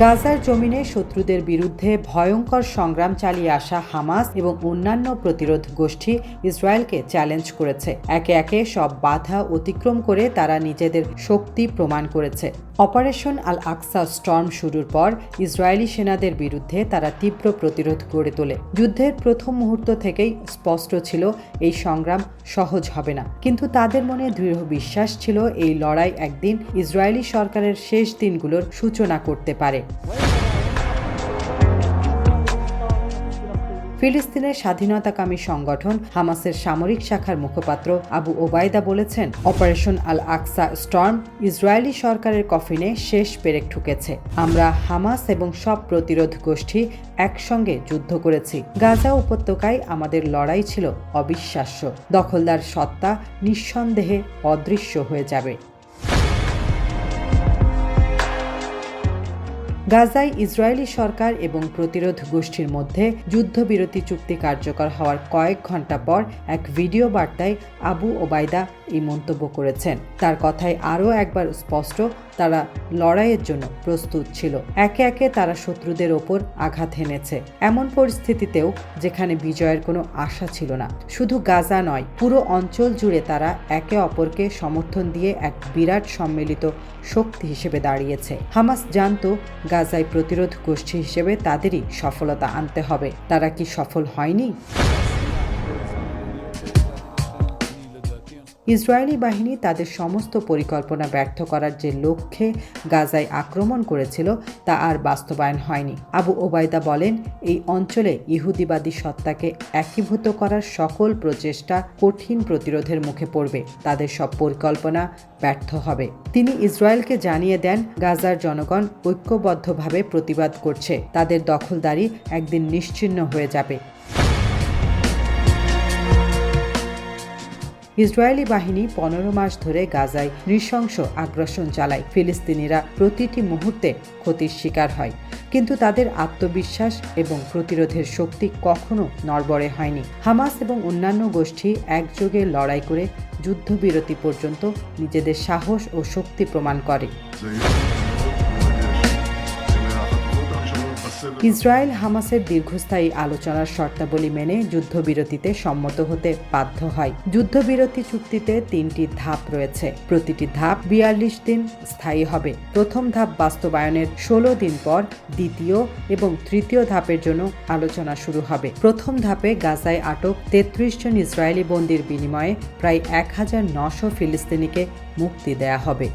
গাজার জমিনে শত্রুদের বিরুদ্ধে ভয়ঙ্কর সংগ্রাম চালিয়ে আসা হামাস এবং অন্যান্য প্রতিরোধ গোষ্ঠী ইসরায়েলকে চ্যালেঞ্জ করেছে। একে একে সব বাধা অতিক্রম করে তারা নিজেদের শক্তি প্রমাণ করেছে। অপারেশন আল আকসা স্টর্ম শুরুর পর ইসরায়েলি সেনাদের বিরুদ্ধে তারা তীব্র প্রতিরোধ গড়ে তোলে। যুদ্ধের প্রথম মুহূর্ত থেকেই স্পষ্ট ছিল এই সংগ্রাম সহজ হবে না, কিন্তু তাদের মনে দৃঢ় বিশ্বাস ছিল এই লড়াই একদিন ইসরায়েলি সরকারের শেষ দিনগুলোর সূচনা করতে পারে। ফিলিস্তিনের স্বাধীনতাকামী সংগঠন হামাসের সামরিক শাখার মুখপাত্র আবু ওবায়দা বলেছেন, অপারেশন আল আকসা স্টর্ম ইসরায়েলি সরকারের কফিনে শেষ পেরেক ঠুকেছে। আমরা হামাস এবং সব প্রতিরোধ গোষ্ঠী একসঙ্গে যুদ্ধ করেছি। গাজা উপত্যকায় আমাদের লড়াই ছিল অবিশ্বাস্য। দখলদার সত্তা নিঃসন্দেহে অদৃশ্য হয়ে যাবে। গাজায় ইসরায়েলি সরকার এবং প্রতিরোধ গোষ্ঠীর মধ্যে যুদ্ধবিরতি চুক্তি কার্যকর হওয়ার কয়েক ঘণ্টা পর এক ভিডিও বার্তায় আবু ওবায়দা এই মন্তব্য করেছেন। তার কথায় আরও একবার স্পষ্ট, তারা লড়াইয়ের জন্য প্রস্তুত ছিল। একে একে তারা শত্রুদের ওপর আঘাত হেনেছে, এমন পরিস্থিতিতেও যেখানে বিজয়ের কোনো আশা ছিল না। শুধু গাজা নয়, পুরো অঞ্চল জুড়ে তারা একে অপরকে সমর্থন দিয়ে এক বিরাট সম্মিলিত শক্তি হিসেবে দাঁড়িয়েছে। হামাস জানত গাজায় প্রতিরোধ গোষ্ঠী হিসেবে তাদেরই সফলতা আনতে হবে। তারা কি সফল হয়নি? ইসরায়েলি বাহিনী তাদের সমস্ত পরিকল্পনা ব্যর্থ করার যে লক্ষ্যে গাজায় আক্রমণ করেছিল তা আর বাস্তবায়ন হয়নি। আবু ওবায়দা বলেন, এই অঞ্চলে ইহুদিবাদী সত্তাকে একীভূত করার সকল প্রচেষ্টা কঠিন প্রতিরোধের মুখে পড়বে। তাদের সব পরিকল্পনা ব্যর্থ হবে। তিনি ইসরায়েলকে জানিয়ে দেন, গাজার জনগণ ঐক্যবদ্ধভাবে প্রতিবাদ করছে। তাদের দখলদারি একদিন নিশ্চিহ্ন হয়ে যাবে। ইসরায়েলি বাহিনী 15 মাস ধরে গাজায় নৃশংস আগ্রাসন চালায়। ফিলিস্তিনিরা প্রতিটি মুহূর্তে ক্ষতির শিকার হয়, কিন্তু তাদের আত্মবিশ্বাস এবং প্রতিরোধের শক্তি কখনো নড়বড়ে হয়নি। হামাস এবং অন্যান্য গোষ্ঠী একযোগে লড়াই করে যুদ্ধবিরতি পর্যন্ত নিজেদের সাহস ও শক্তি প্রমাণ করে। ইসরায়েল হামাসের দীর্ঘস্থায়ী আলোচনার শর্তাবলী মেনে যুদ্ধবিরতিতে সম্মত হতে বাধ্য হয়। যুদ্ধবিরতি চুক্তিতে 3টি ধাপ রয়েছে। প্রতিটি ধাপ 42 দিন স্থায়ী হবে। প্রথম ধাপ বাস্তবায়নের 16 দিন পর দ্বিতীয় এবং তৃতীয় ধাপের জন্য আলোচনা শুরু হবে। প্রথম ধাপে গাজায় আটক 33 জন ইসরায়েলি বন্দীর বিনিময়ে প্রায় 1900 ফিলিস্তিনিকে মুক্তি দেয়া হবে।